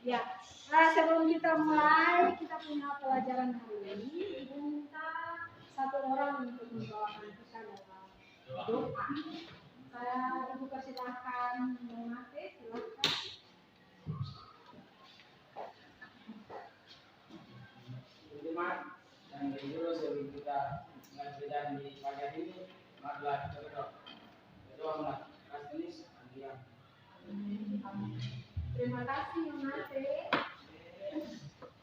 Ya, sebelum kita mulai, kita punya pelajaran hari ini. Ibu minta satu orang untuk membawakan kita dalam doa. Saya Ibu persilahkan mengakhiri, silakan. Terima dan dulu sebelum kita mengajarkan di pagi ini, marilah kita berdoa. Kasih Andiam. Terima kasih Yonate.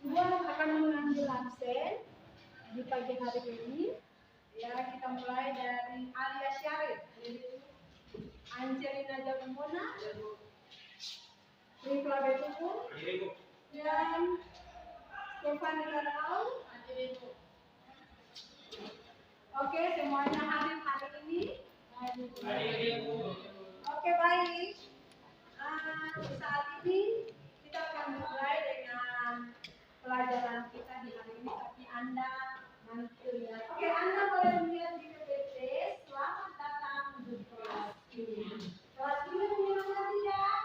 Ibu akan mengambil absen di pagi hari ini. Ya, kita mulai dari Alia Syarif, Angelina Jabumona, Rifla Betuku, dan Stefani Larau. Oke, semuanya hadir hari ini. Oke, baik. Saat ini kita akan mulai dengan pelajaran kita di hari ini, tapi Anda nanti lihat. Oke, Anda boleh melihat di PPT. Selamat datang di kelas ini. Kelas ini menyenangkan tidak?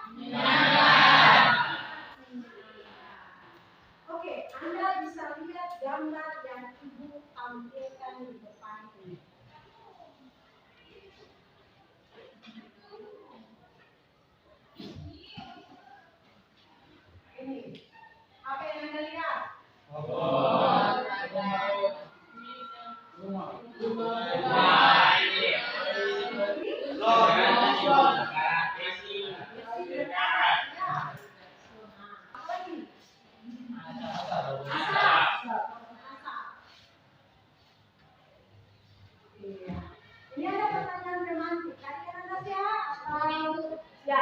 Oke, Anda bisa lihat gambar yang Ibu tampilkan di depan ini. Ini, apa yang Anda lihat? Ini ada pertanyaan romantik. Kalian ada siapa? Ya,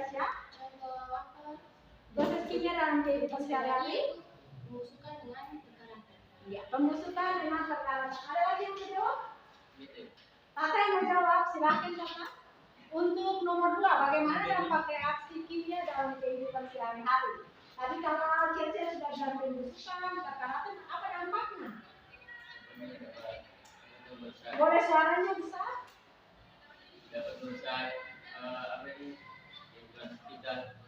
siapa? Proses kimia dalam kehidupan sehari-hari? Pembusukan dengan tekanan. Ya, pembusukan dengan tekanan. Ada lagi yang menjawab? Tata yang menjawab, silakan Tata. Untuk nomor 2, bagaimana dampak reaksi kimia dalam kehidupan sehari-hari? Tadi kalau Cici sudah bilang pembusukan, tekanan, apa dampaknya? Boleh suaranya besar? Dapat merusak apa ini? Lingkungan sekitar.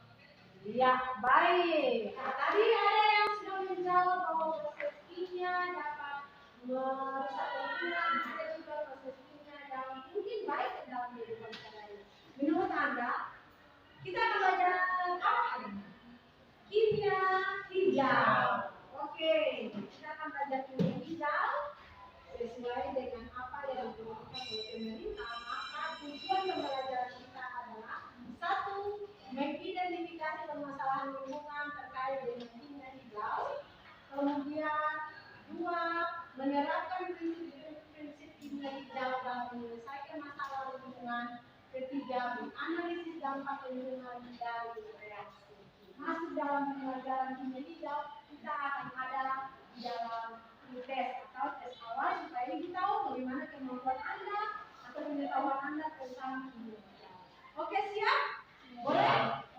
Ya, baik. Nah, tadi ada yang sudah menjawab bahwa proses kimia dapat merusak lingkungan, ada juga proses kimia yang mungkin baik dalam kehidupan sehari-hari. Menurut Anda, kita akan belajar apa hari ini? Kimia hijau. Oke, kita akan belajar kimia hijau sesuai dengan apa yang dilakukan oleh pemerintah. Maka tujuan pembelajaran kita adalah 1. Mengidentifikasi permasalahan lingkungan terkait dengan kimia hijau. Kemudian 2. Menerapkan prinsip kimia hijau dalam menyelesaikan masalah lingkungan. 3. Menganalisis dampak lingkungan dari reaksi. Masuk dalam pembelajaran kimia hijau, kita akan ada di dalam tes atau tes awal supaya kita tahu bagaimana kemampuan Anda atau pengetahuan Anda tentang kimia hijau. Oke, siap? Boleh?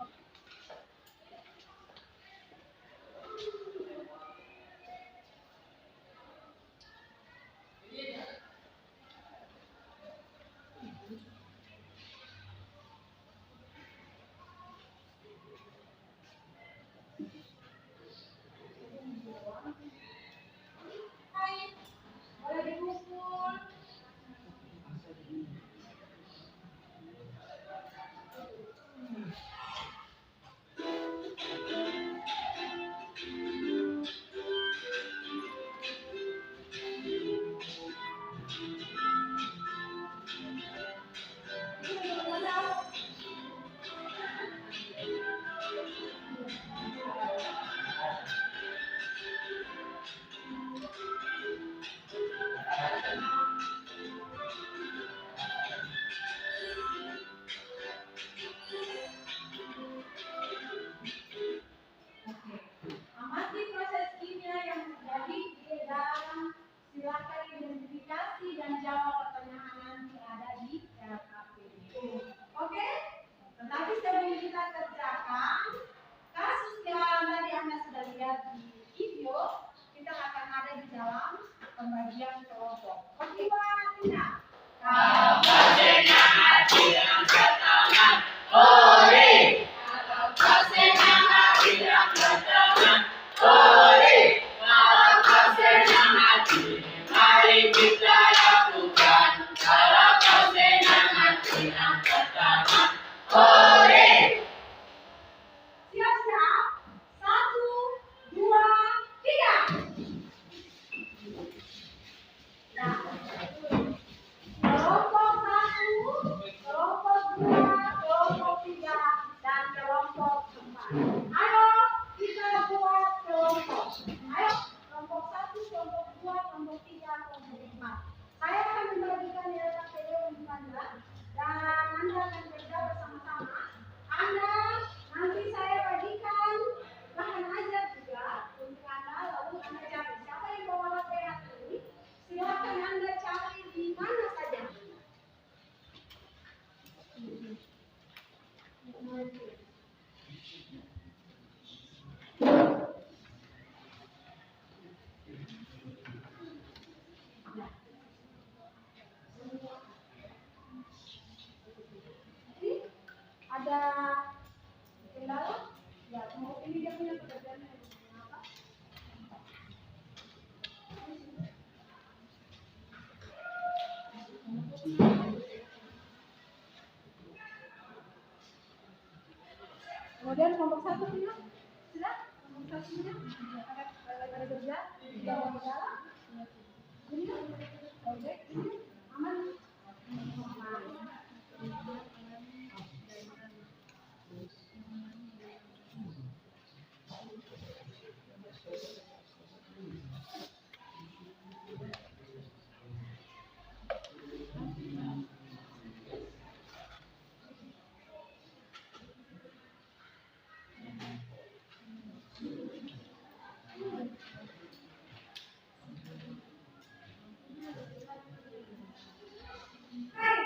Ayo, kelompok 1, kelompok 2, kelompok 3, kelompok 4. Saya akan membagikan data video untuk Anda dan Anda akan kerja bersama-sama. Anda nanti saya bagikan bahan ajar juga untuk Anda, lalu Anda cari siapa yang bawa HP ini. Silakan Anda cari di mana saja. Ada kendala? Ya, mau ini dia punya pekerjaan apa? Kemudian kelompok 1 punya? Sudah? Kelompok 1 punya? Ada kerja? Tidak ada kendala? Punya? Oke, aman? Aman.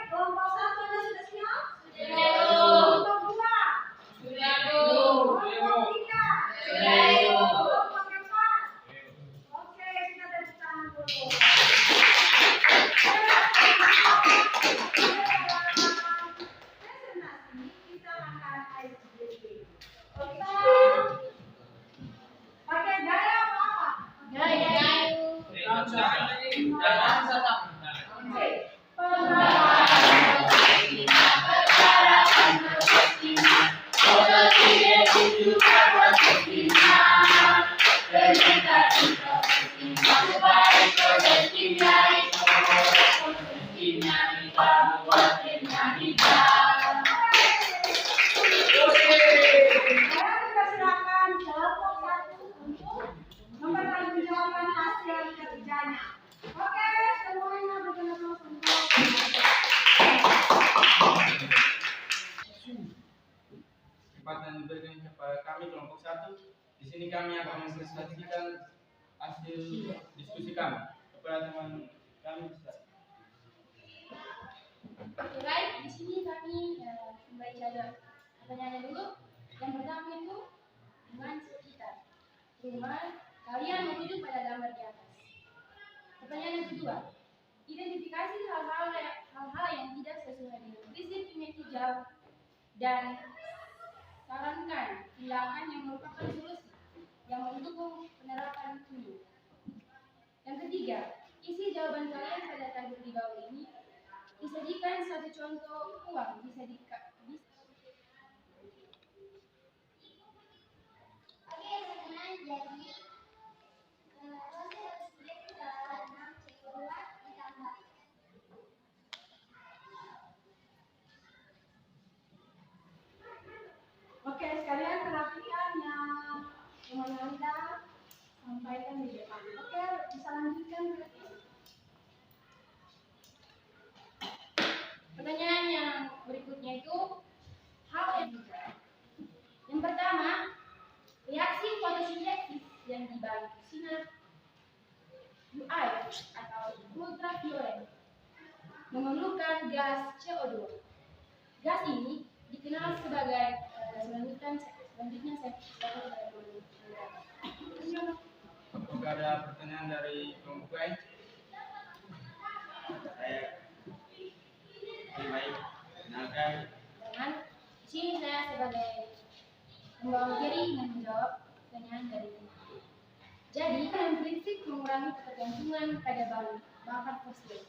Kelompok 1 Anda sudah siap? Kelompok 2? Kelompok 3? Kelompok 4? Oke, kita tepuk tangan dulu. Presentasi kita akan ICD. Kita pakai gaya apa? Oke. Saya persilakan kelompok 1 untuk mempertanggungjawabkan hasil kerjanya. Oke, semuanya bergerak semua. Kesempatan diberikan kepada kami kelompok 1. Di sini kami akan mempresentasikan hasil diskusi kami kepada teman kami bisa. Oke, baik. Di sini kami membaca pertanyaannya dulu. Yang pertama itu lingkungan sekitar. Lingkungan kalian merujuk pada gambar di atas. Pertanyaan yang kedua, identifikasi hal-hal yang tidak sesuai dengan prinsip minyak hijau dan sarankan tindakan yang merupakan solusi yang mendukung penerapan ini. Yang ketiga, isi jawaban kalian pada tabel di bawah ini. Disajikan satu contoh uang Oke, sekalian perhatian yang teman Anda sampaikan di depan. Oke, bisa lanjutkan berarti. Pertanyaan yang berikutnya itu hal yang tidak. Yang pertama, reaksi fotosintesis yang dibantu sinar UV atau ultraviolet memerlukan gas CO2. Gas ini dikenal sebagai selanjutnya saya Apakah ada pertanyaan dari kelompok lain? Saya baik. Kenalkan. dengan di sini saya sebagai pembawa materi menjawab pertanyaan dari ini. Jadi, dengan prinsip mengurangi ketergantungan pada bahan bakar fosil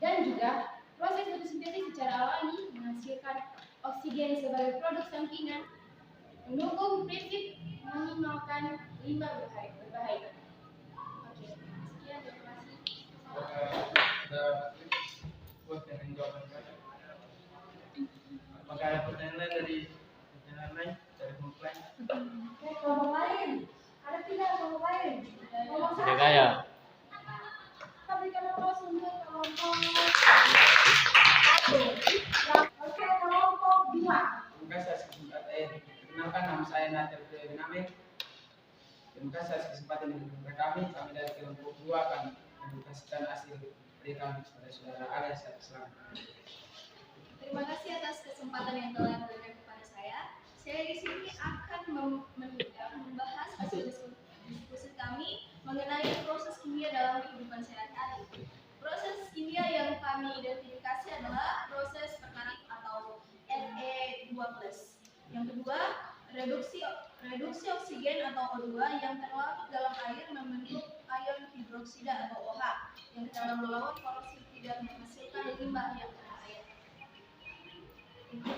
dan juga proses fotosintesis secara alami menghasilkan oksigen sebagai produk sampingan, mendukung prinsip meminimalkan limbah berbahaya. Oke, sekian terima kasih. Apakah ada pertanyaan lain dari kelompok lain? Oke, kelompok lain. Ada tidak kelompok saya. Berikan aplaus untuk kelompok 1. Oke, kelompok 2. Terima kasih atas kesempatan. Perkenalkan, nama saya Nadir Bename. Terima kasih atas kesempatan yang diberikan kami. Kami dari kelompok 2 akan mendiskusikan hasil dari kami kepada saudara Ada selamat. Terima kasih atas kesempatan yang telah diberikan kepada saya. Saya di sini akan membahas hasil diskusi kami mengenai proses kimia dalam kehidupan sehari-hari. Proses kimia yang kami identifikasi adalah proses pernarik atau Fe2+. Yang kedua, reduksi oksigen atau O2 yang terlarut dalam air membentuk ion hidroksida atau OH yang dalam melawan korosi tidak menghasilkan limbah yang berbahaya.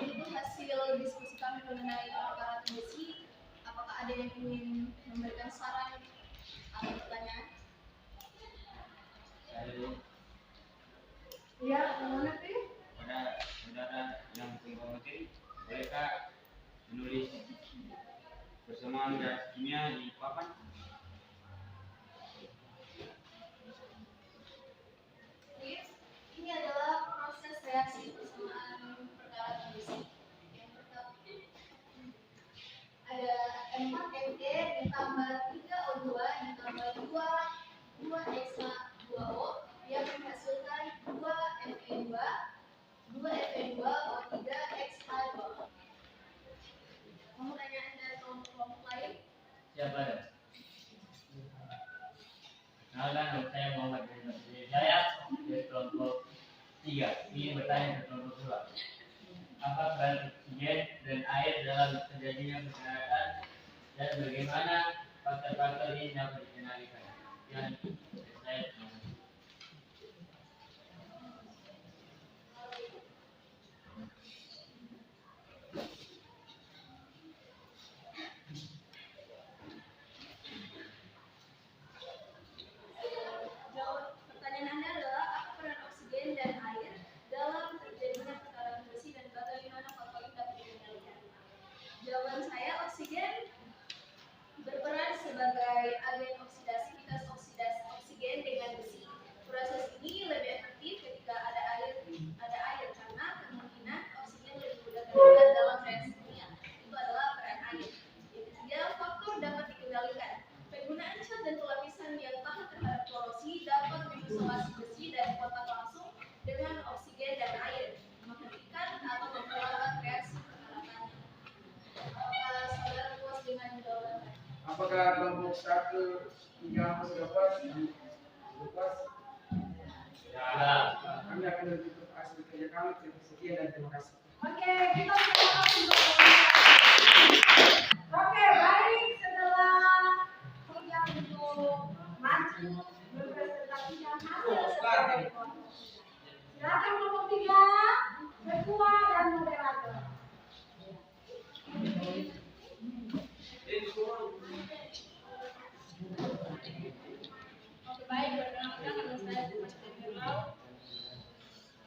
Itu hasil diskusi kami mengenai perkarat besi. Apakah ada yang ingin memberikan saran atau pertanyaan? Iya, mana sih? Pada saudara yang membawa materi, bolehkah menulis persamaan gas kimia di papan? Ini adalah proses reaksi persamaan perkarat besi. Yang pertama ada 4 Fe ditambah 3 O2 ditambah 2 2H2O yang menghasilkan 2 Fe2 O3 X2. Mau pertanyaan dari kelompok lain? Siapa? Nama saya Muhammad bin saya dari kelompok 3. Ingin bertanya ke kelompok 2. Apa peran oksigen dan air dalam terjadinya pergerakan dan bagaimana faktor-faktor ini dapat dikendalikan? Dan saya Pertanyaan Anda adalah apa peran oksigen dan air dalam terjadinya perkarat besi dan bagaimana faktor ini dapat dikendalikan? Jawaban saya, oksigen berperan sebagai agen oksidasi oksigen dengan besi. Proses ini lebih efektif ketika ada air karena kemungkinan oksigen lebih mudah terlibat dalam reaksi kimia. Itu adalah peran air. Yang ketiga, faktor dapat dikendalikan. Penggunaan cat dan pelapisan yang tahan terhadap korosi dapat mengisolasi besi dan kontak langsung dengan oksigen dan air, menghentikan atau memperlambat reaksi perkaratannya. Apakah saudara puas dengan jawaban tadi? Apakah kelompok 1 hingga sudah puas? Puas? ya. Kami akan menutup hasil kerja kami. Sekian dan terima kasih. Oke, kita sepakat untuk Oke, baik, setelah yang untuk maju berpresentasikan hasil sebagai silakan kelompok 3, ketua dan moderator. Oke, baik, perkenalkan nama saya Sumas Firlau.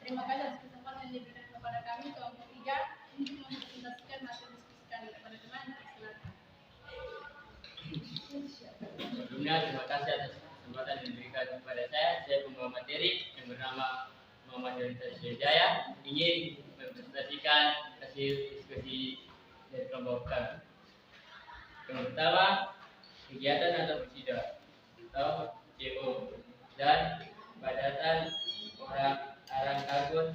Terima kasih atas kesempatan yang diberikan kepada kami kelompok 3 untuk mempresentasikan hasil diskusi kami kepada teman. Silakan. Sebelumnya terima kasih atas kesempatan yang diberikan kepada saya. Saya pembawa materi yang bernama Muhammad Yonita Jaya ingin mempresentasikan hasil diskusi dari kelompok kami. Yang pertama, kegiatan atau bersida atau CO dan padatan arang karbon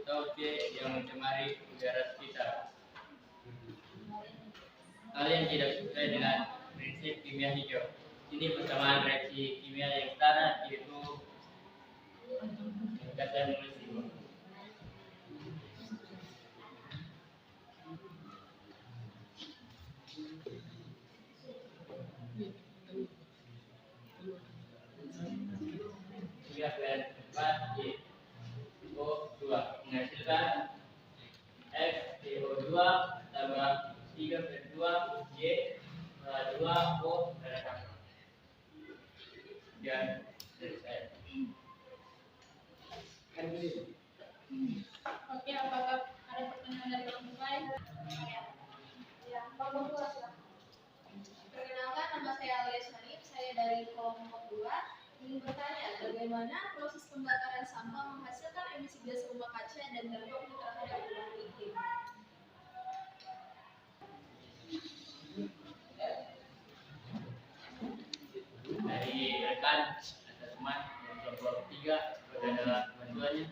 atau C yang mencemari udara sekitar. Hal yang tidak sesuai dengan prinsip kimia hijau. Ini persamaan reaksi kimia yang setara yaitu yang saya menulis di bawah. P4 O2 menghasilkan FeO2 tambah 3P2 Y 2 O darah. Dan dari saya. Oke, apakah ada pertanyaan dari kelompok lain? Ya, kelompok 2 silakan. Perkenalkan, nama saya bagaimana proses pembakaran sampah menghasilkan emisi gas rumah kaca dan dampaknya terhadap perubahan iklim. Dari rekan atau teman yang kelompok 3 adalah bantuannya.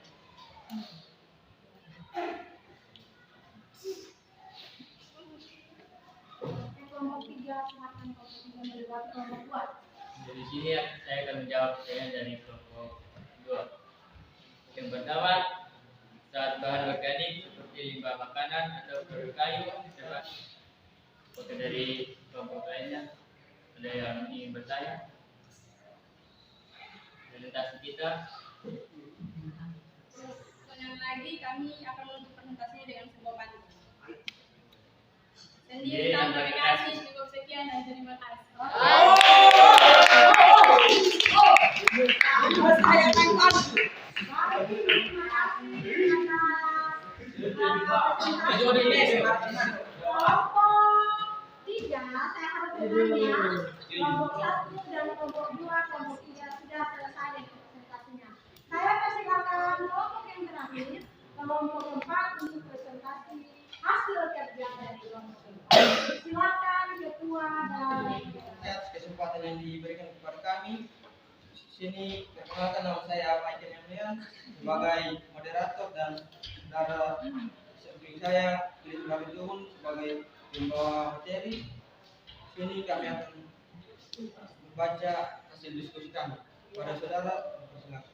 Kelompok 3 silakan kelompok 3 menjawab kelompok 2. Dari sini saya akan menjawab pertanyaan dari kelompok 2. Yang pertama, saat bahan organik seperti limbah makanan atau produk kayu dapat. Apakah dari kelompok lainnya ada yang ingin bertanya? Presentasi kita. Sekali lagi kami akan menutup presentasinya dengan sebuah pantun. Sendiri Tanpa tanpa kasih, cukup sekian dan terima kasih. Kelompok 3 saya harus bertanya. Kelompok 1 dan kelompok 2, kelompok 3 sudah selesai dengan presentasinya. Saya persilakan kelompok yang terakhir, kelompok 4 untuk presentasi hasil kerja dari kelompok 4. Silakan ketua dan Atas kesempatan yang diberikan kepada kami, sini perkenalkan nama saya Michael Emilian sebagai moderator dan saudara samping saya Lilis Babituhun sebagai pembawa materi. Sini kami akan membaca hasil diskusi kami. Pada saudara, silakan.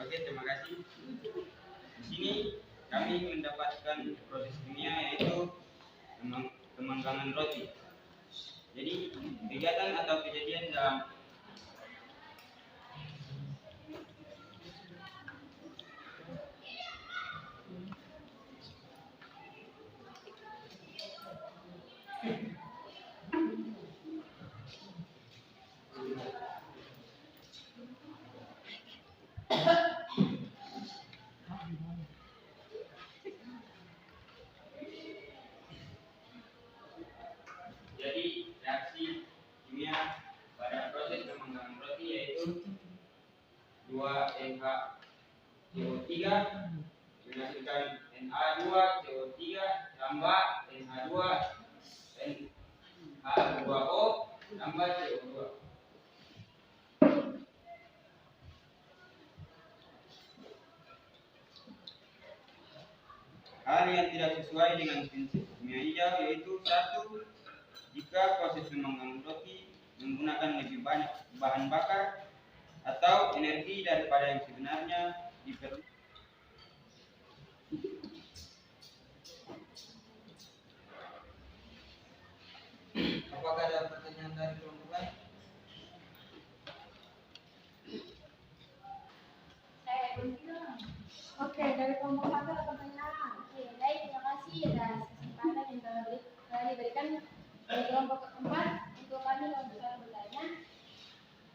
Oke, terima kasih. Di sini kami mendapatkan proses kimia yaitu pemanggangan roti. Jadi kegiatan atau kejadian dalam reaksi kimia pada proses pemanggangan roti yaitu 2NH CO3 menghasilkan Na2CO3 tambah NH2 NH2O tambah CO2. Hal yang tidak sesuai dengan prinsip kimia hijau yaitu 1. Jika proses pemanggangan roti menggunakan lebih banyak bahan bakar atau energi daripada yang sebenarnya diperlukan. Apakah ada pertanyaan dari kelompok lain? Saya berbilang. Oke, dari kelompok 1 ada pertanyaan. Oke, baik, terima kasih atas kesempatan yang telah diberikan dari kelompok keempat untuk kami kelompok satu bertanya.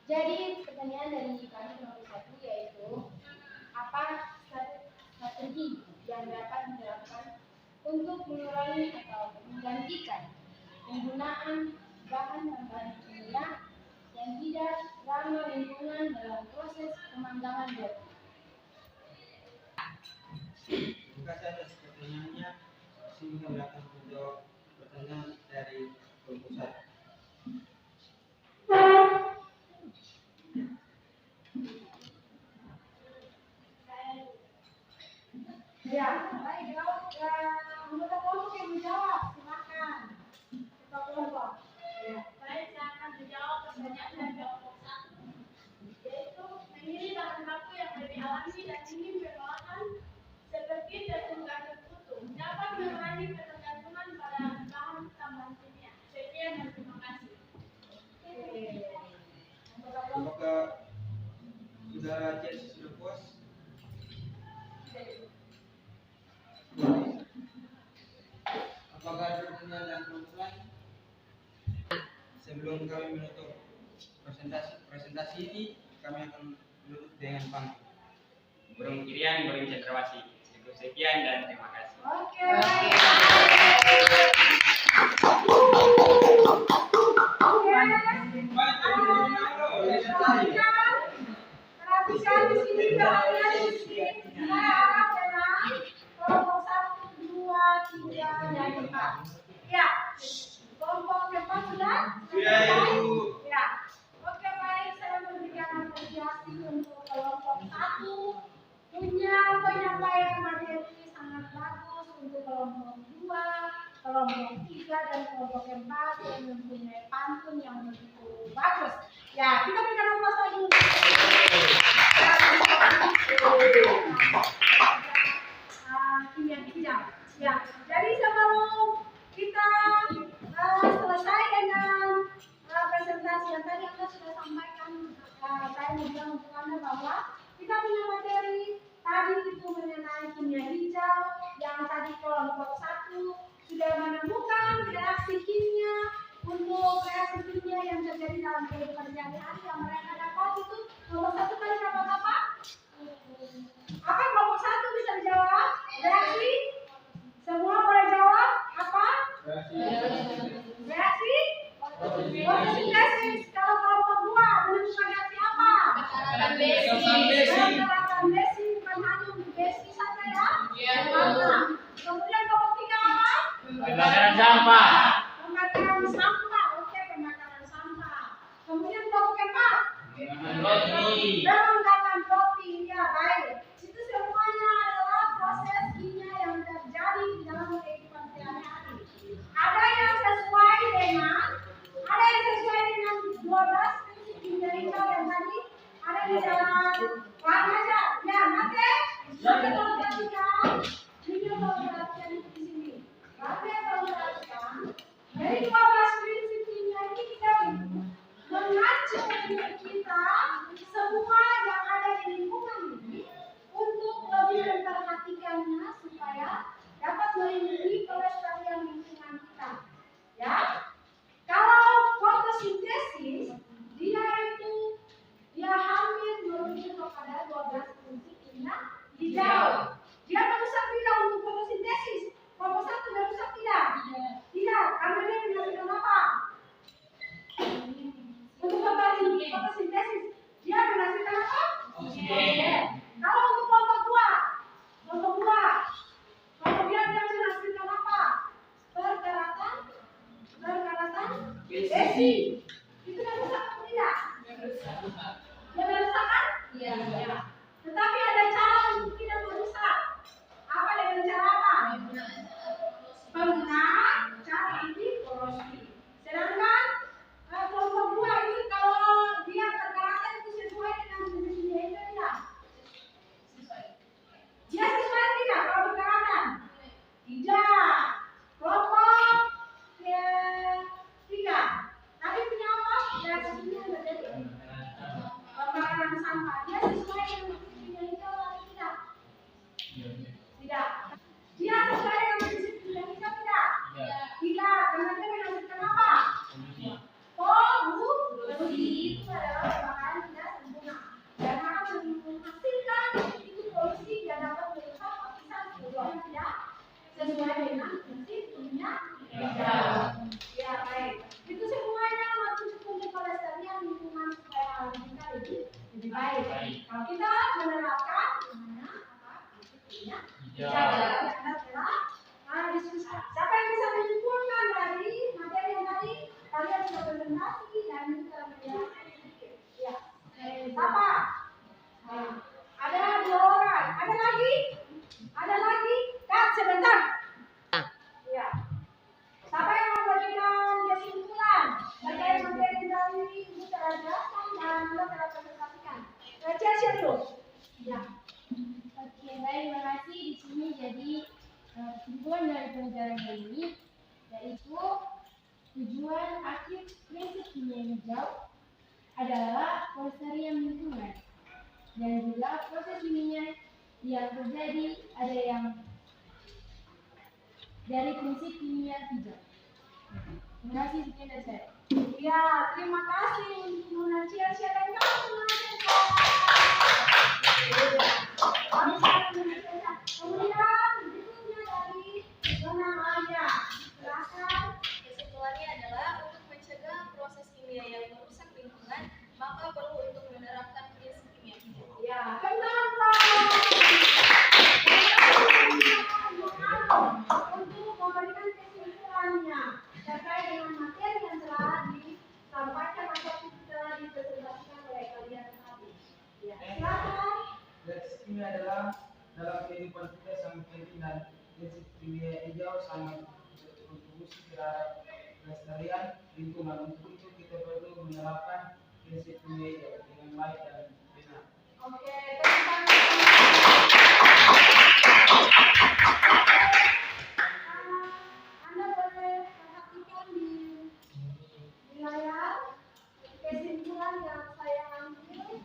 Jadi pertanyaan dari kami kelompok 1 yaitu apa strategi yang dapat diterapkan untuk mengurangi atau menggantikan penggunaan bahan tambahan kimia yang tidak ramah lingkungan dalam proses pemanggangan roti. Terima kasih atas pertanyaannya. Sini kami akan menjawab pertanyaan dari kelompok 1. Ya, baik. Anggota kelompok yang menjawab, silakan. Ketua kelompok. Ya. Baik, saya akan menjawab pertanyaan dari kelompok 1, yaitu memilih bahan baku yang lebih alami dan minim berbahan seperti tepung kacang putu dapat mengurangi ketergantungan pada bahan tambahan kimia. Sekian dan terima kasih. Apakah saudara Chelsea sudah puas? Apakah ada pertanyaan dari kelompok lain? Sebelum kami menutup presentasi ini, kami akan menutup dengan pantun. Burung kirian, burung cendrawasih. Cukup sekian dan terima kasih. Oke. hebat dan mempunyai pantun yang begitu bagus. Ya, kita berikan aplaus lagi. Kimia hijau. Ya, jadi sebelum kita selesai dengan presentasi yang tadi Anda sudah sampaikan, saya mau bilang untuk Anda bahwa kita punya materi tadi itu mengenai kimia hijau yang tadi kelompok 1 sudah menemukan reaksi kimia untuk reaksi kimia yang terjadi dalam kehidupan sehari-hari yang mereka dapat itu kelompok 1 tadi dapat apa? Apa kelompok 1 bisa dijawab? Reaksi? Semua boleh jawab? Apa? Reaksi? Fotosintesis. Kalau kelompok 2 menemukan reaksi apa? Bakaran besi, bukan hanya untuk besi saja ya? Kemudian kelompok 3 apa? Pembakaran sampah. Pembakaran sampah. Oke, pembakaran sampah. Kemudian kelompok 4 mengembangkan roti. Ya, baik. Itu semuanya adalah proses kimia yang terjadi di dalam kehidupan sehari-hari. Ada yang sesuai dengan 12 prinsip kimia hijau yang tadi ada di dalam aja. Ya, mate. Mate kalau perhatikan, video kalau perhatikan di sini. Mate kalau perhatikan, dari 12 prinsip kimia ini kita mengacu kita semua yang ada di lingkungan ini untuk lebih memperhatikannya supaya dapat melindungi kelestarian lingkungan kita. Ya, kalau fotosintesis dia hampir merujuk kepada 12 prinsip kimia hijau. Dia merusak tidak untuk fotosintesis? Kelompok 1 merusak tidak? Tidak, karena dia menghasilkan apa? Untuk fotosintesis dia menghasilkan apa? Oksigen. Kalau untuk kelompok 2 dia menghasilkan apa? Perkaratan besi. Itu merusak atau tidak? Dia merusak kan? Iya. Tetapi ada cara untuk tidak merusak. Apa dengan cara apa? Penggunaan cara anti korosi. Sedangkan kelompok 2 itu kalau dia perkaratan itu sesuai dengan prinsip kimia itu tidak? Dia sesuai tidak kalau perkaratan? Tidak. Kelompok 3 tadi punya apa? Reaksi kimia yang terjadi pembakaran sampah. Dia sesuai dengan prinsip kimia hijau atau tidak? Tidak. Dia sesuai dengan prinsip kimia hijau tidak? Tidak. Karena dia menghasilkan apa? Polusi. Itu adalah pembakaran tidak sempurna dan akan menghasilkan itu polusi yang dapat merusak lapisan ozon. Tidak sesuai dengan prinsip kimia hijau. Ya, baik. Itu semuanya masuk untuk pelestarian lingkungan supaya kita lebih baik. Kalau kita menerapkan gimana apa prinsip kimia hijau. Diskusi. Siapa yang bisa menyimpulkan dari materi yang tadi kalian sudah presentasi dan kita menjelaskan sedikit. Ya. Siapa? Ada 2 orang. Ada lagi? Kak, sebentar. Ya. Siapa yang memberikan kesimpulan terkait materi dari Ibu telah jelaskan dan Anda telah presentasikan? Cici dulu. Ya. Oke, baik, terima kasih. Di sini jadi kesimpulan dari pembelajaran kali ini yaitu tujuan akhir prinsip kimia hijau adalah pelestarian lingkungan dan juga proses kimia yang terjadi ada yang dari prinsip kimia hijau. Terima kasih, sekian dari saya. Ya, terima kasih untuk Nona Cia dan kamu. Kemudian berikutnya dari Nona Alia. Silakan. Kesimpulannya adalah untuk mencegah proses kimia yang merusak lingkungan, maka perlu untuk menerapkan prinsip kimia hijau. Ya, kenapa? Untuk memberikan kesimpulannya terkait dengan materi yang telah disampaikan atau telah dipresentasikan oleh kalian tadi. lingkungan. Untuk itu kita perlu menerapkan prinsip kimia hijau dengan baik dan benar. Oke, tentang Anda boleh perhatikan di layar kesimpulan yang saya ambil.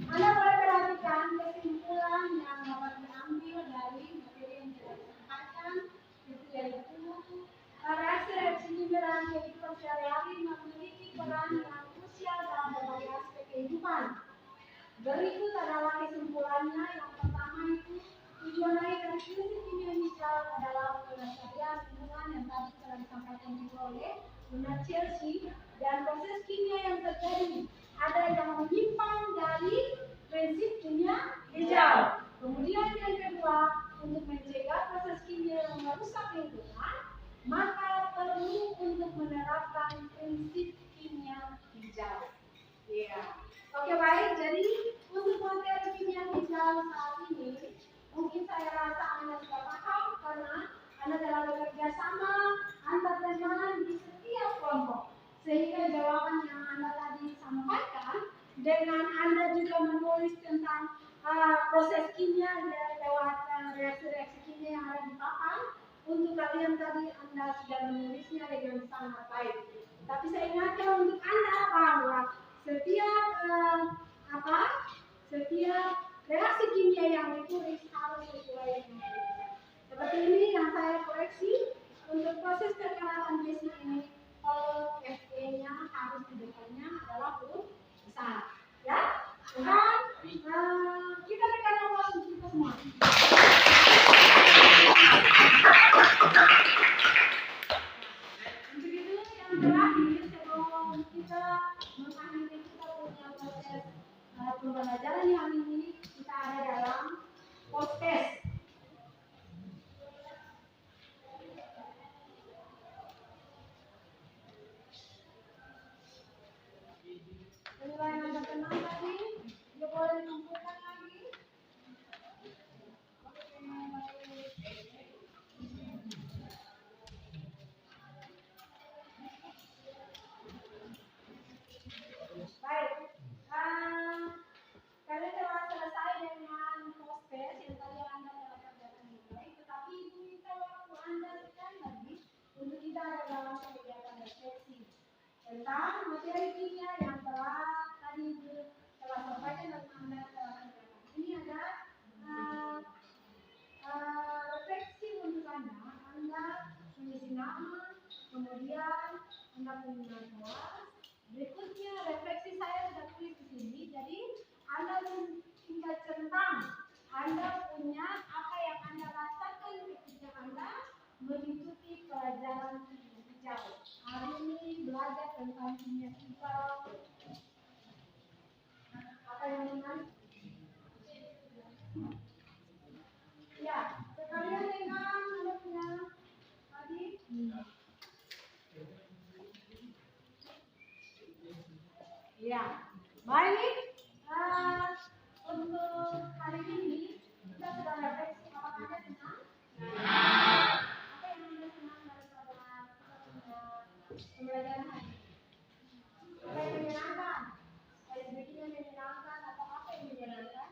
Anda boleh perhatikan kesimpulan yang dapat diambil dari materi yang kita sampaikan. Itu yaitu reaksi kimia dalam kehidupan sehari-hari memiliki peran yang krusial dalam berbagai aspek kehidupan. Berikut adalah kesimpulannya. Yang pertama itu tujuan dari prinsip kimia hijau adalah pelestarian lingkungan yang tadi telah disampaikan juga oleh Bunda Chelsea, dan proses kimia yang terjadi ada yang menyimpang dari prinsip kimia hijau. Kemudian yang kedua, untuk mencegah proses kimia yang merusak lingkungan, maka perlu untuk menerapkan prinsip kimia hijau. Ya. Oke, baik. Jadi untuk materi kimia hijau saat ini, mungkin saya rasa Anda sudah paham karena Anda telah bekerja sama antar teman di setiap kelompok. Sehingga jawaban yang Anda tadi sampaikan dengan Anda juga menulis tentang proses kimia lewat reaksi-reaksi kimia yang ada di papan. Untuk kalian tadi Anda sudah menulisnya dengan sangat baik. Tapi saya ingatkan untuk Anda bahwa setiap reaksi kimia yang ditulis harus sesuai dengan itu. Seperti ini yang saya koreksi untuk proses perkenalkan basic ini, kalau FE-nya harus di depannya adalah huruf besar, ya. Dan kita berikan aplaus untuk kita semua. Untuk itu yang terakhir, sebelum kita mengakhiri kita punya proses pembelajaran yang ini, kita ada dalam post test. Penilaian Anda tenang tadi, dia boleh dikumpulkan lagi. Baik, kalian telah selesai dengan post test yang tadi Anda telah kerjakan ini. Baik, tetapi Ibu minta waktu Anda sekali lagi untuk kita ada dalam kegiatan refleksi tentang materi kimia yang telah tadi Ibu telah sampaikan dan Anda telah kerjakan. Ini ada refleksi untuk Anda mengisi nama, kemudian Anda menggunakan kelas. Berikutnya refleksi saya sudah tulis di sini, jadi Anda tinggal centang Anda punya apa yang Anda rasakan ketika Anda mengikuti pelajaran kimia hijau. Hari ini belajar tentang kimia hijau. Apa yang menarik? Ya, sekalian dengan Anda punya adik. Ya, baik. Untuk hari ini kita sudah refleksi. Apakah Anda senang? Apa yang Anda senang daripada pembelajaran hari ini? Apa yang menyenangkan? Sedikitnya menyenangkan atau apa yang menyenangkan?